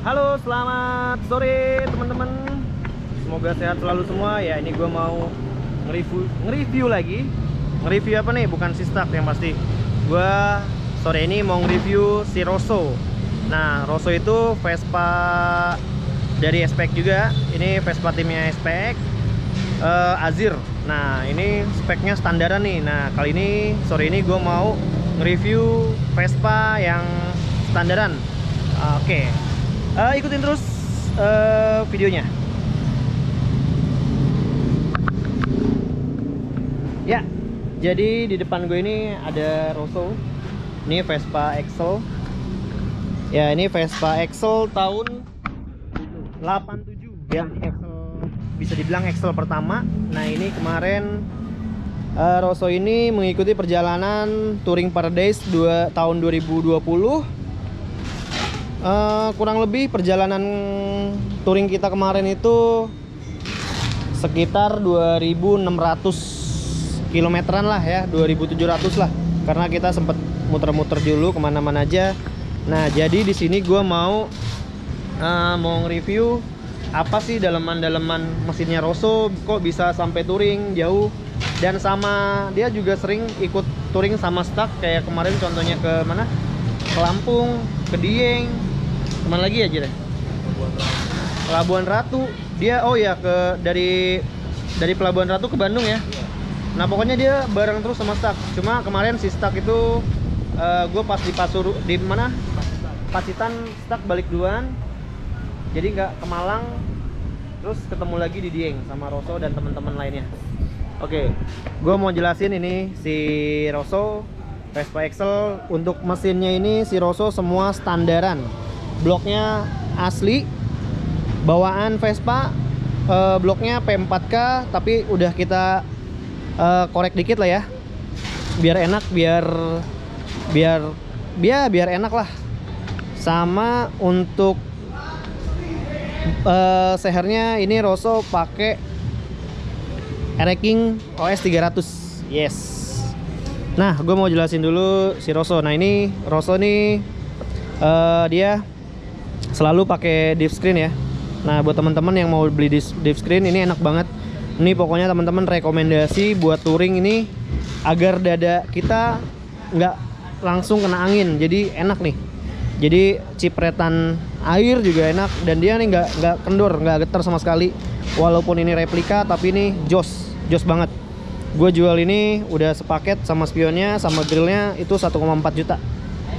Halo, selamat sore teman-teman. Semoga sehat selalu semua. Ya, ini gue mau nge-review lagi. Nge-review apa nih? Bukan sistak yang pasti. Gue sore ini mau nge-review si Rosso. Nah, Rosso itu Vespa dari SPX juga. Ini Vespa timnya SPX, Azir. Nah, ini speknya standaran nih. Nah, kali ini sore ini gue mau nge-review Vespa yang standaran. Oke. Ikutin terus videonya. Ya, jadi di depan gue ini ada Rosso. Ini Vespa Excel. Ya, ini Vespa Excel tahun 87. Ya, Excel bisa dibilang Excel pertama. Nah, ini kemarin Rosso ini mengikuti perjalanan Touring Paradise tahun 2020. Kurang lebih perjalanan touring kita kemarin itu sekitar 2600 kilometeran lah ya, 2700 lah, karena kita sempet muter-muter dulu kemana-mana aja. Nah, jadi di sini gue mau nge-review apa sih daleman-daleman mesinnya Rosso, kok bisa sampai touring jauh, dan sama dia juga sering ikut touring sama stuck kayak kemarin, contohnya ke mana, ke Lampung, ke Dieng, kemana lagi aja deh, Pelabuhan Ratu. Dia dari Pelabuhan Ratu ke Bandung ya. Nah, pokoknya dia bareng terus sama stuck. Cuma kemarin si stuck itu gue pas di mana Pacitan, stuck balik duluan, jadi nggak ke Malang, terus ketemu lagi di Dieng sama Rosso dan teman-teman lainnya. Oke, gue mau jelasin ini si Rosso Vespa Excel. Untuk mesinnya ini si Rosso semua standaran, bloknya asli bawaan Vespa, bloknya P4K, tapi udah kita korek dikit lah ya, biar enak, biar enak lah. Sama untuk sehernya ini Rosso pakai Ereking OS 300. Yes. Nah, gue mau jelasin dulu si Rosso. Nah, ini Rosso nih dia selalu pakai diff screen ya. Nah, buat teman-teman yang mau beli diff screen ini enak banget. Ini pokoknya teman-teman rekomendasi buat touring ini, agar dada kita nggak langsung kena angin, jadi enak nih. Jadi cipretan air juga enak, dan dia nih nggak kendor, nggak getar sama sekali. Walaupun ini replika, tapi ini jos banget. Gue jual ini udah sepaket sama spionnya sama grillnya itu 1,4 juta.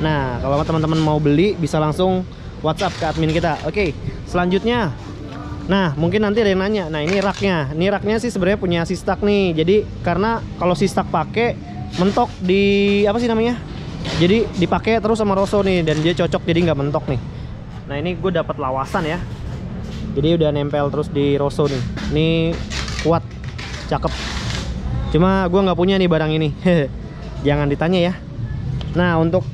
Nah, kalau teman-teman mau beli bisa langsung WhatsApp ke admin kita. Oke, selanjutnya. Nah, mungkin nanti ada yang nanya. Nah, ini raknya. Ini raknya sih sebenarnya punya Sistak nih. Jadi karena kalau Sistak pakai mentok di apa sih namanya? Jadi dipakai terus sama Rosso nih, dan dia cocok, jadi nggak mentok nih. Nah, ini gue dapat lawasan ya. Jadi udah nempel terus di Rosso nih. Ini kuat, cakep. Cuma gue nggak punya nih barang ini. Jangan ditanya ya. Nah, untuk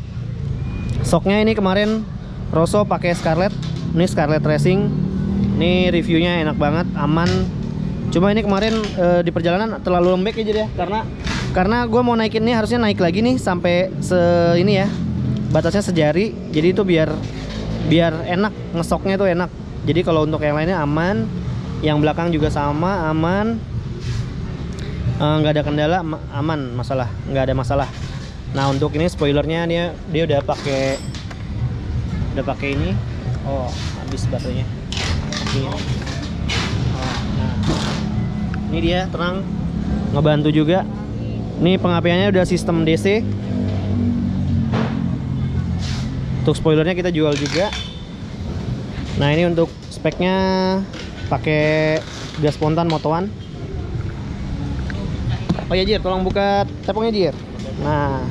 shocknya ini kemarin Rosso pakai Scarlett. Ini Scarlett Racing. Ini reviewnya enak banget, aman. Cuma ini kemarin di perjalanan terlalu lembek aja deh, karena gue mau naikin ini, harusnya naik lagi nih sampai ini ya, batasnya sejari. Jadi itu biar enak ngesoknya tuh enak. Jadi kalau untuk yang lainnya aman, yang belakang juga sama aman, nggak ada kendala, aman, nggak ada masalah. Nah, untuk ini spoilernya dia udah pakai ini. Oh, habis baterainya. Nah, ini dia terang, ngebantu juga. Ini pengapiannya udah sistem DC. Untuk spoilernya kita jual juga. Nah, ini untuk speknya pakai gas spontan motoan. Oh ya, Jir, tolong buka tepungnya, Jir. Nah,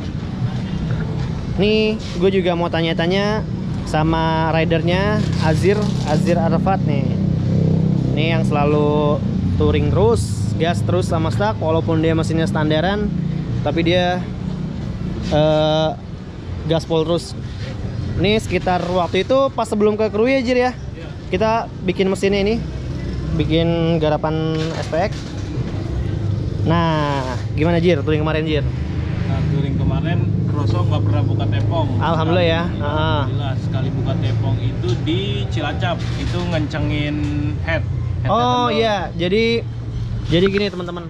nih gue juga mau tanya-tanya sama ridernya Azir Arafat nih. Ini yang selalu touring terus, gas terus sama stuck, walaupun dia mesinnya standaran, tapi dia gaspol terus. Ini sekitar waktu itu pas sebelum ke Krui ya, Jir ya. Kita bikin mesinnya ini, bikin garapan SPX. Nah, gimana, Jir, touring kemarin, Jir? Nah, touring kemarin Rosso nggak pernah buka tepong. Alhamdulillah ya. Alhamdulillah, sekali buka tepong itu di Cilacap, itu ngencengin head Oh handle. iya, jadi gini teman-teman.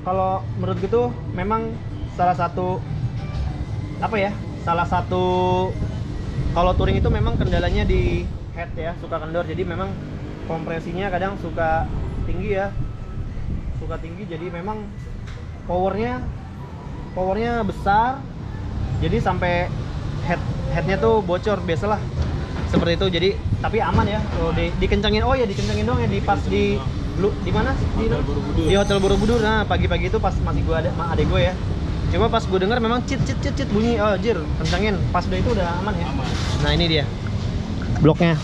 Kalau menurut gitu memang salah satu kalau touring itu memang kendalanya di head ya, suka kendor. Jadi memang kompresinya kadang suka tinggi ya, jadi memang powernya besar, jadi sampai headnya tuh bocor biasalah seperti itu. Jadi tapi aman ya. Dikencengin, oh ya dikencengin dong ya di pas di mana di Hotel Borobudur. Nah pagi-pagi itu pas masih gua ada sama adek gue ya, coba pas gue denger memang cit bunyi, oh jir kencengin, pas udah itu udah aman ya. Nah ini dia bloknya,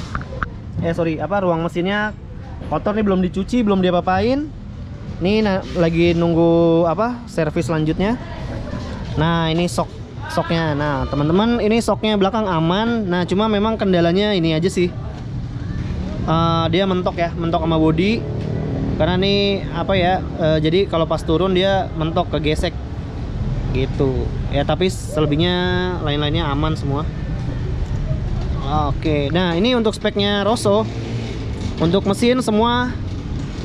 ruang mesinnya kotor nih, belum dicuci, belum diapa-apain nih. Lagi nunggu servis selanjutnya. Nah ini soknya. Nah teman-teman, ini soknya belakang aman. Nah cuma memang kendalanya ini aja sih, dia mentok sama bodi. Karena nih jadi kalau pas turun dia mentok, kegesek gitu ya. Tapi selebihnya lain-lainnya aman semua. Oke, nah ini untuk speknya Rosso. Untuk mesin semua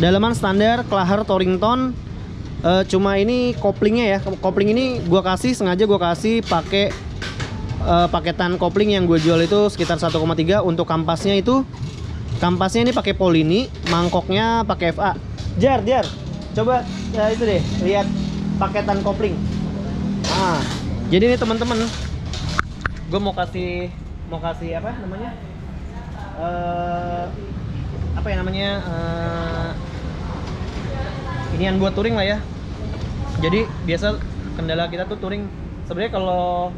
dalaman standar Klaher Torrington. Cuma ini koplingnya ya, kopling ini sengaja gua kasih pakai paketan kopling yang gue jual itu sekitar 1,3. Untuk kampasnya ini pakai Polini, mangkoknya pakai FA. Jar, coba itu deh, lihat paketan kopling. Nah, jadi ini teman-teman, gue mau kasih inian buat touring lah ya. Jadi biasa kendala kita tuh touring sebenarnya kalau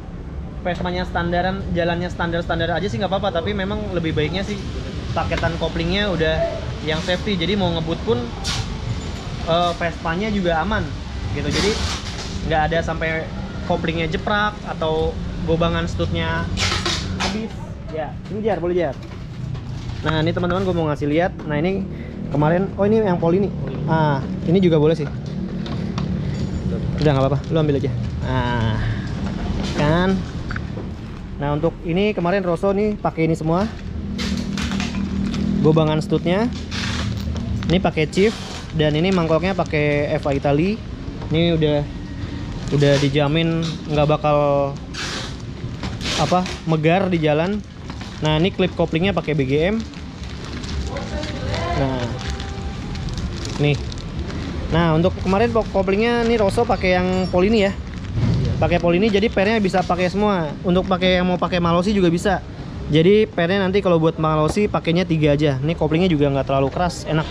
Vespa-nya standaran, jalannya standar aja sih nggak apa-apa, tapi memang lebih baiknya sih paketan koplingnya udah yang safety. Jadi mau ngebut pun Vespa-nya juga aman gitu. Jadi nggak ada sampai koplingnya jeprak atau gobangan stutnya habis ya. Ini Jar, boleh Jar. Nah ini teman-teman, gue mau ngasih lihat. Nah ini kemarin, oh ini yang Polini. Ah ini juga boleh sih. Udah nggak apa-apa, lu ambil aja. Nah kan. Nah untuk ini kemarin Rosso nih pakai ini semua, gobangan stutnya ini pakai Chief, dan ini mangkoknya pakai FA Italy. Ini udah dijamin nggak bakal megar di jalan. Nah ini klip koplingnya pakai BGM. Nah nih, nah untuk kemarin koplingnya nih Rosso pakai yang Polini ya, pakai Polini, jadi pernya bisa pakai semua. Untuk pakai yang mau pakai Malossi juga bisa. Jadi pernya nanti kalau buat Malossi pakainya 3 aja. Ini koplingnya juga nggak terlalu keras, enak.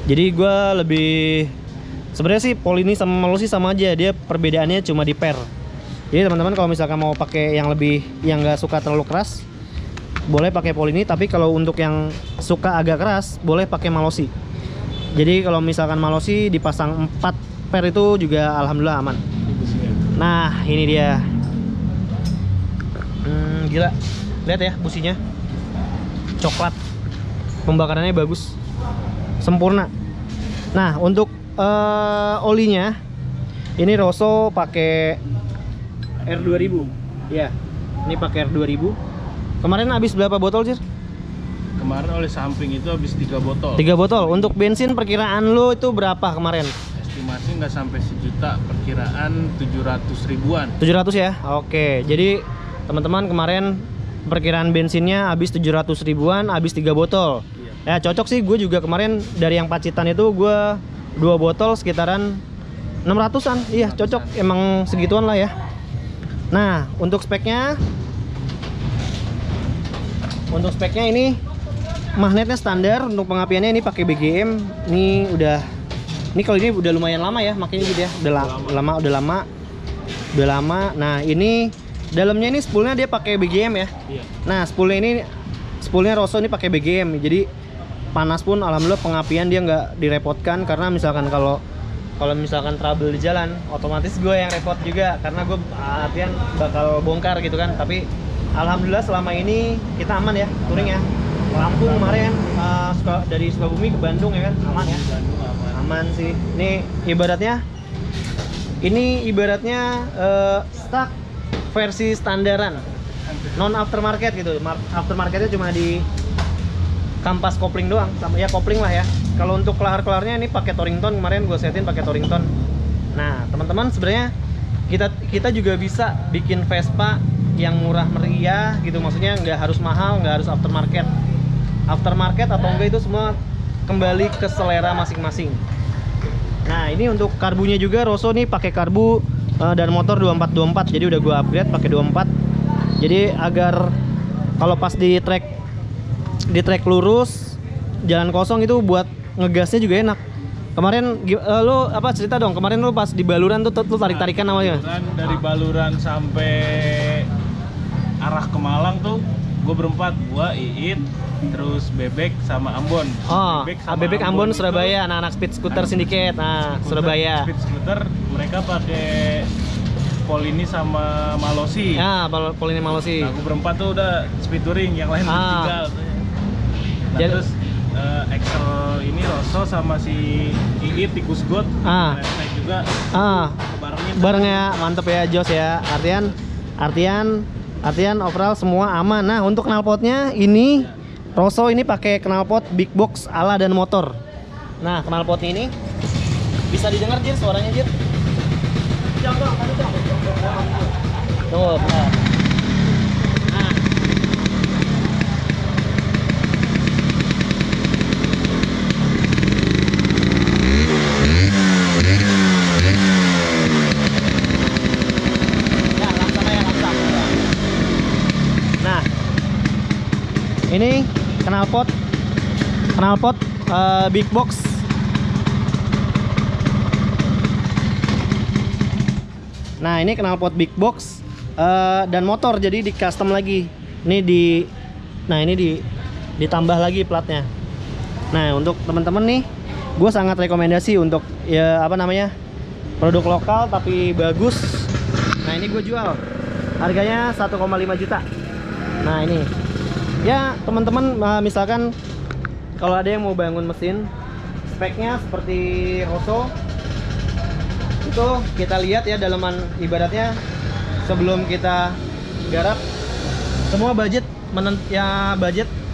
Jadi gue lebih, sebenarnya sih Polini sama Malossi sama aja, dia perbedaannya cuma di per. Jadi teman-teman kalau misalkan mau pakai yang nggak suka terlalu keras, boleh pakai Polini. Tapi kalau untuk yang suka agak keras, boleh pakai Malossi. Jadi kalau misalkan Malossi dipasang 4 per itu juga alhamdulillah aman. Nah ini dia, gila, lihat ya businya, coklat, pembakarannya bagus, sempurna. Nah untuk olinya ini Rosso pakai R2000 ya, ini pakai R2000. Kemarin habis berapa botol sih? Kemarin oleh samping itu habis 3 botol. 3 botol. Untuk bensin perkiraan lo itu berapa kemarin? Estimasi nggak sampai 1 juta, perkiraan 700 ribuan. 700 ya? Oke, jadi teman-teman kemarin perkiraan bensinnya habis 700 ribuan, habis 3 botol. Iya. Ya cocok sih, gue juga kemarin dari yang Pacitan itu gue 2 botol sekitaran 600-an. Iya cocok, emang segituan lah ya. Nah untuk speknya ini magnetnya standar. Untuk pengapiannya ini pakai BGM. Ini kalau ini udah lumayan lama ya, makanya gitu ya, udah lama. Nah ini dalamnya ini spoolnya dia pakai BGM ya. Iya. Nah spoolnya Rosso ini pakai BGM, jadi panas pun alhamdulillah pengapian dia nggak direpotkan. Karena misalkan kalau misalkan trouble di jalan, otomatis gue yang repot juga, karena gue latihan bakal bongkar gitu kan. Tapi alhamdulillah selama ini kita aman ya touring ya. Lampung kemarin dari Sukabumi ke Bandung ya kan, aman ya. Aman sih. Ini ibaratnya Ini ibaratnya stock versi standaran, non aftermarket gitu. Aftermarketnya cuma di kampas kopling doang, sama ya kopling lah ya. Kalau untuk kelar-kelarnya ini pakai Torrington, kemarin gue setin pakai Torrington. Nah teman-teman, sebenarnya kita juga bisa bikin Vespa yang murah meriah gitu, maksudnya nggak harus mahal, nggak harus aftermarket atau enggak, itu semua kembali ke selera masing-masing. Nah ini untuk karbunya juga Rosso nih pakai karbu dan motor 2424, jadi udah gue upgrade pakai 24, jadi agar kalau pas di track lurus jalan kosong itu buat ngegasnya juga enak. Kemarin lo apa cerita dong, kemarin lo pas di Baluran tuh tarik-tarikan namanya dari Baluran sampai arah ke Malang tuh gue berempat, gua Iit, terus Bebek sama Ambon. Oh, Bebek Ambon Surabaya, anak-anak speed scooter syndicate. Nah, Surabaya. Speed scooter mereka pakai Polini sama Malosi. Ya, Polini Malosi. Nah, gue berempat tuh udah speed touring, yang lain tinggal. Nah, Jadi, terus Excel ini Rosso sama si Iit tikus got. Naik juga. Barengnya mantep ya, Jos ya. Artian overall semua aman. Nah untuk knalpotnya ini Rosso ini pakai knalpot big box ala dan motor. Nah knalpotnya ini bisa didengar Jir, suaranya Jir. Tuh bentar. Nah. Ini knalpot big box. Nah ini knalpot big box dan motor, jadi di custom lagi. Ini ditambah lagi platnya. Nah untuk teman-teman nih, gue sangat rekomendasi untuk ya apa namanya, produk lokal tapi bagus. Nah ini gue jual, harganya 1,5 juta. Nah ini ya teman-teman, misalkan kalau ada yang mau bangun mesin, speknya seperti Rosso itu kita lihat ya daleman, ibaratnya sebelum kita garap semua budget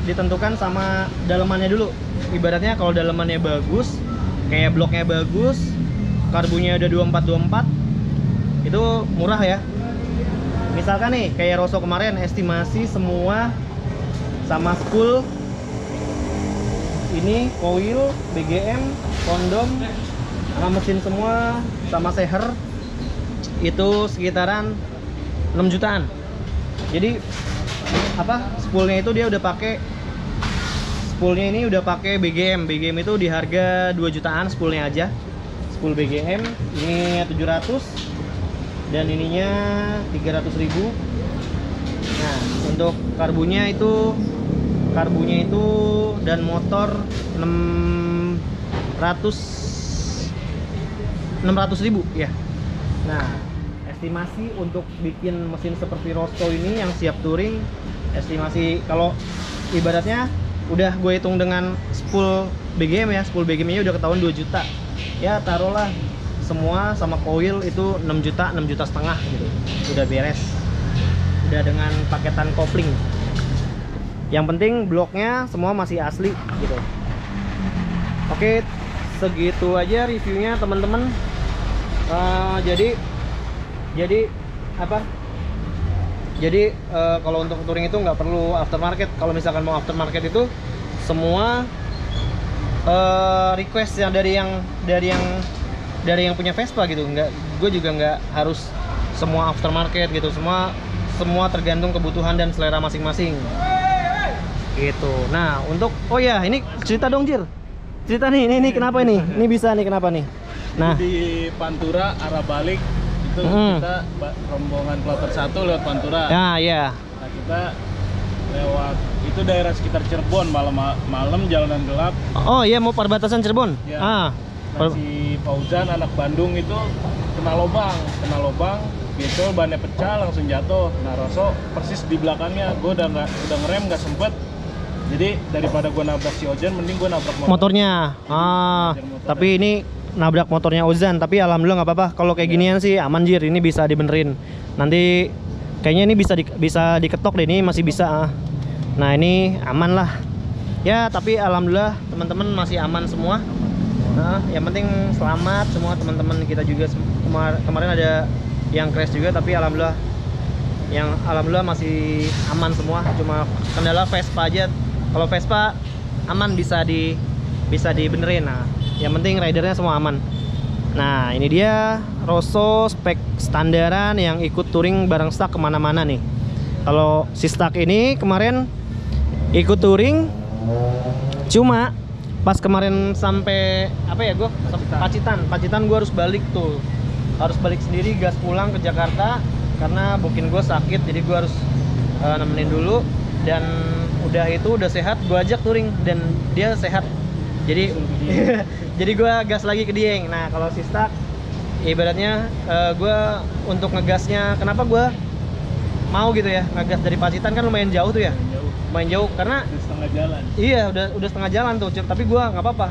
ditentukan sama dalemannya dulu. Ibaratnya kalau dalemannya bagus, kayak bloknya bagus, karbunya udah 2424, itu murah ya. Misalkan nih kayak Rosso kemarin, estimasi semua sama spool ini, coil, BGM, kondom, sama mesin semua, sama seher itu sekitaran 6 jutaan. Jadi apa, spoolnya itu dia udah pakai, spoolnya ini udah pakai BGM itu di harga 2 jutaan spoolnya aja. Spool BGM ini 700 dan ininya 300.000. Nah untuk karbunya itu dan motor 600.000 ya. Nah estimasi untuk bikin mesin seperti Rosso ini yang siap touring, estimasi kalau ibaratnya udah gue hitung dengan spool BGM ya, spool BGM nya udah ketahuan 2 juta ya, taruhlah semua sama coil itu 6 juta setengah gitu, udah beres, udah dengan paketan kopling. Yang penting bloknya semua masih asli gitu. Oke, segitu aja reviewnya teman-teman. Jadi kalau untuk touring itu nggak perlu aftermarket. Kalau misalkan mau aftermarket itu semua request yang dari yang punya Vespa gitu. Gue juga nggak harus semua aftermarket gitu. Semua tergantung kebutuhan dan selera masing-masing. Gitu. Nah, untuk ini cerita dong, Jir. Cerita nih, ini kenapa ini? Ini bisa nih kenapa nih? Nah, di Pantura arah balik itu kita rombongan kloter 1 lewat Pantura. Ya, iya. Nah, kita lewat itu daerah sekitar Cirebon, malam jalanan gelap. Oh iya, mau perbatasan Cirebon. Ya. Nah, si Fauzan anak Bandung itu kena lobang gitu, bannya pecah langsung jatuh. Nah Rosso persis di belakangnya, gue udah ngerem nggak sempet. Jadi daripada gue nabrak si Ojan, mending gue nabrak motornya. Tapi ini nabrak motornya Ozan, tapi alhamdulillah nggak apa-apa. Kalau kayak ginian sih aman Jir, ini bisa dibenerin. Nanti kayaknya ini bisa diketok deh, ini masih bisa. Nah ini aman lah. Ya tapi alhamdulillah teman-teman masih aman semua. Nah, yang penting selamat semua teman-teman kita juga. Kemarin ada yang crash juga, tapi alhamdulillah masih aman semua. Cuma kendala Vespa aja. Kalau Vespa aman bisa dibenerin. Nah, yang penting ridernya semua aman. Nah, ini dia Rosso spek standaran yang ikut touring bareng Stuck kemana-mana nih. Kalau si Stuck ini kemarin ikut touring, cuma pas kemarin sampai apa ya, gue Pacitan gue harus balik tuh, harus balik sendiri gas pulang ke Jakarta karena bokin gue sakit, jadi gue harus nemenin dulu. Dan udah sehat, gue ajak touring dan dia sehat, jadi jadi gue gas lagi ke Dieng. Nah kalau si Stuck ibaratnya gue untuk ngegasnya, kenapa gue mau gitu ya ngegas dari Pacitan, kan lumayan jauh tuh ya, lumayan jauh karena udah setengah jalan. Iya udah setengah jalan tuh, tapi gue nggak apa-apa.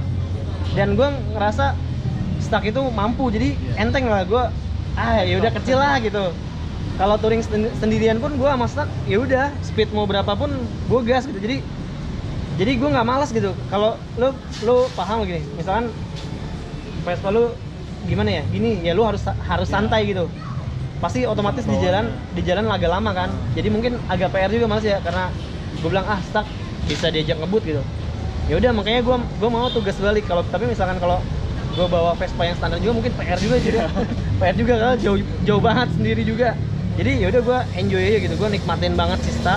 Dan gue ngerasa Stuck itu mampu, jadi enteng lah gue. Ya udah kecil lah gitu. Kalau touring sendirian pun gue sama Stuck ya udah speed mau berapapun gue gas gitu. Jadi gue nggak malas gitu. Kalau lu paham gini, misalkan Vespa lu gimana ya, gini ya lu harus santai gitu. Pasti otomatis di jalan agak lama kan. Jadi mungkin agak PR juga malas ya, karena gue bilang Stuck bisa diajak ngebut gitu. Ya udah makanya gue mau tugas balik. Tapi misalkan kalau gue bawa Vespa yang standar juga mungkin PR juga jadi PR juga karena jauh banget sendiri juga. Jadi ya udah gue enjoy aja gitu, gue nikmatin banget si Stuck.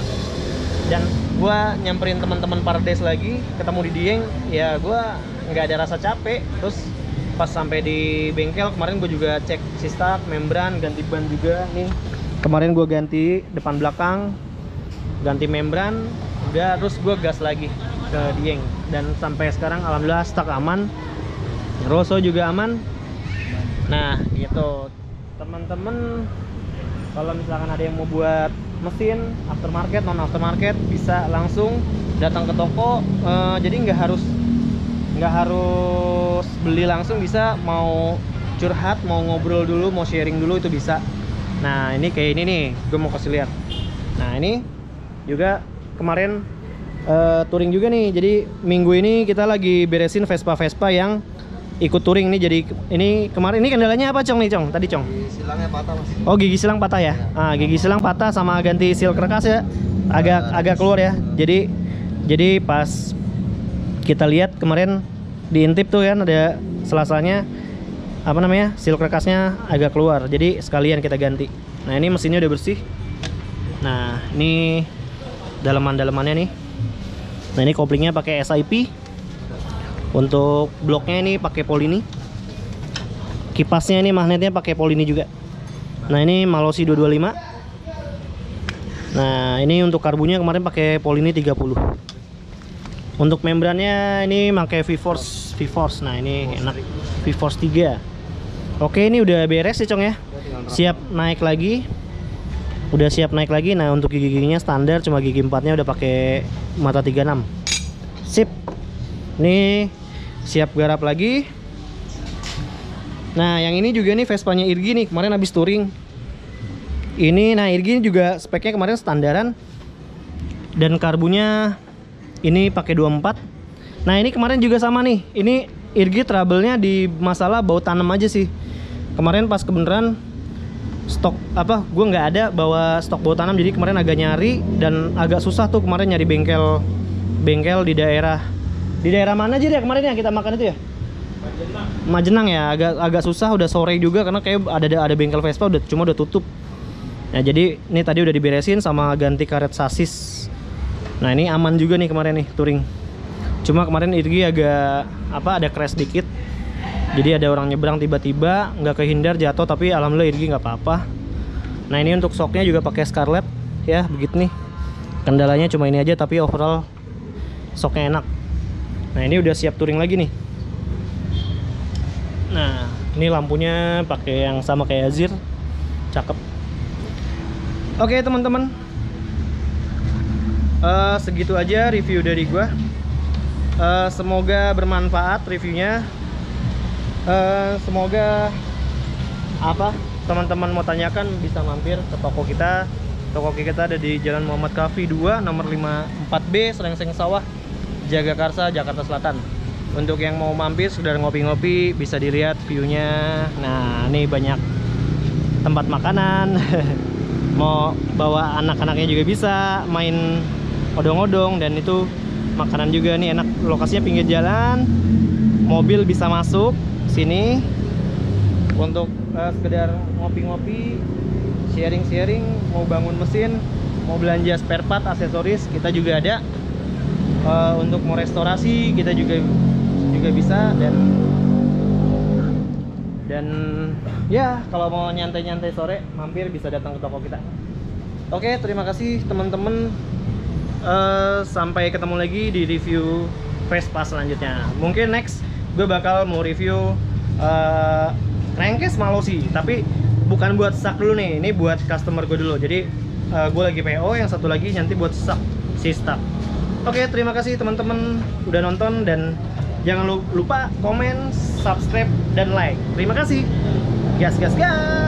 Dan gue nyamperin teman-teman Paradise lagi, ketemu di Dieng, ya gue nggak ada rasa capek. Terus pas sampai di bengkel kemarin gue juga cek si Stuck, membran, ganti ban juga nih. Kemarin gue ganti depan belakang, ganti membran, udah terus gue gas lagi ke Dieng. Dan sampai sekarang alhamdulillah Stuck aman, Rosso juga aman. Nah gitu teman-teman, kalau misalkan ada yang mau buat mesin aftermarket, non aftermarket, bisa langsung datang ke toko. Jadi nggak harus beli langsung, bisa mau curhat, mau ngobrol dulu, mau sharing dulu itu bisa. Nah ini kayak ini nih, gue mau kasih lihat. Nah ini juga kemarin touring juga nih. Jadi minggu ini kita lagi beresin Vespa yang ikut touring nih. Jadi ini kemarin ini kendalanya apa Cong nih Cong? Tadi Cong? Gigi silangnya patah Mas. Oh gigi silang patah ya? Gigi silang patah sama ganti seal kerkas ya, agak keluar ya. Jadi pas kita lihat kemarin diintip tuh kan ada selasanya, apa namanya, seal kerkasnya agak keluar. Jadi sekalian kita ganti. Nah ini mesinnya udah bersih. Nah ini dalaman-dalamannya nih. Nah ini koplingnya pakai SIP. Untuk bloknya ini pakai Polini. Kipasnya ini magnetnya pakai Polini juga. Nah ini Malossi 225. Nah ini untuk karbunya kemarin pakai Polini 30. Untuk membrannya ini pakai V-Force. Nah ini enak, V-Force 3. Oke ini udah beres ya Cong ya. Siap naik lagi. Udah siap naik lagi. Nah untuk gigi-giginya standar, cuma gigi 4-nya udah pakai mata 36. Sip. Nih siap garap lagi. Nah yang ini juga nih Vespanya Irgi nih, kemarin habis touring ini. Nah Irgi juga speknya kemarin standaran, dan karbunya ini pakai 24. Nah ini kemarin juga sama nih, ini Irgi trouble-nya di masalah bau tanam aja sih. Kemarin pas kebenaran stok gue nggak ada bawa stok bau tanam, jadi kemarin agak nyari dan agak susah tuh kemarin nyari bengkel di daerah mana aja ya kemarin ya kita makan itu ya? Majenang ya, agak susah, udah sore juga karena kayak ada bengkel Vespa udah tutup. Nah jadi ini tadi udah diberesin sama ganti karet sasis. Nah ini aman juga nih kemarin nih touring. Cuma kemarin Irgi agak ada crash dikit. Jadi ada orang nyebrang tiba-tiba, nggak kehindar jatuh, tapi alhamdulillah Irgi nggak apa-apa. Nah ini untuk shocknya juga pakai Scarlett ya, begitu nih. Kendalanya cuma ini aja, tapi overall shocknya enak. Nah ini udah siap touring lagi nih. Nah ini lampunya pakai yang sama kayak Azir, cakep. Oke teman-teman, segitu aja review dari gua. Semoga bermanfaat reviewnya. Semoga apa teman-teman mau tanyakan bisa mampir ke toko kita. Toko kita ada di Jalan Muhammad Kafi 2 nomor 54B Srengseng Sawah, Jagakarsa, Jakarta Selatan. Untuk yang mau mampir sekedar ngopi-ngopi bisa dilihat view-nya. Nah, ini banyak tempat makanan. Mau bawa anak-anaknya juga bisa main odong-odong, dan itu makanan juga nih enak. Lokasinya pinggir jalan, mobil bisa masuk sini untuk sekedar ngopi-ngopi, sharing-sharing, mau bangun mesin, mau belanja spare part, aksesoris, kita juga ada. Untuk mau restorasi kita juga bisa, dan ya kalau mau nyantai-nyantai sore mampir bisa datang ke toko kita. Oke, terima kasih teman-teman. Sampai ketemu lagi di review Vespa selanjutnya. Mungkin next gue bakal mau review Crankcase Mallosi, tapi bukan buat sak dulu nih, ini buat customer gue dulu. Jadi gue lagi PO, yang satu lagi nanti buat sak si staff. Oke, terima kasih teman-teman udah nonton, dan jangan lupa komen, subscribe, dan like. Terima kasih. Gas gas gas.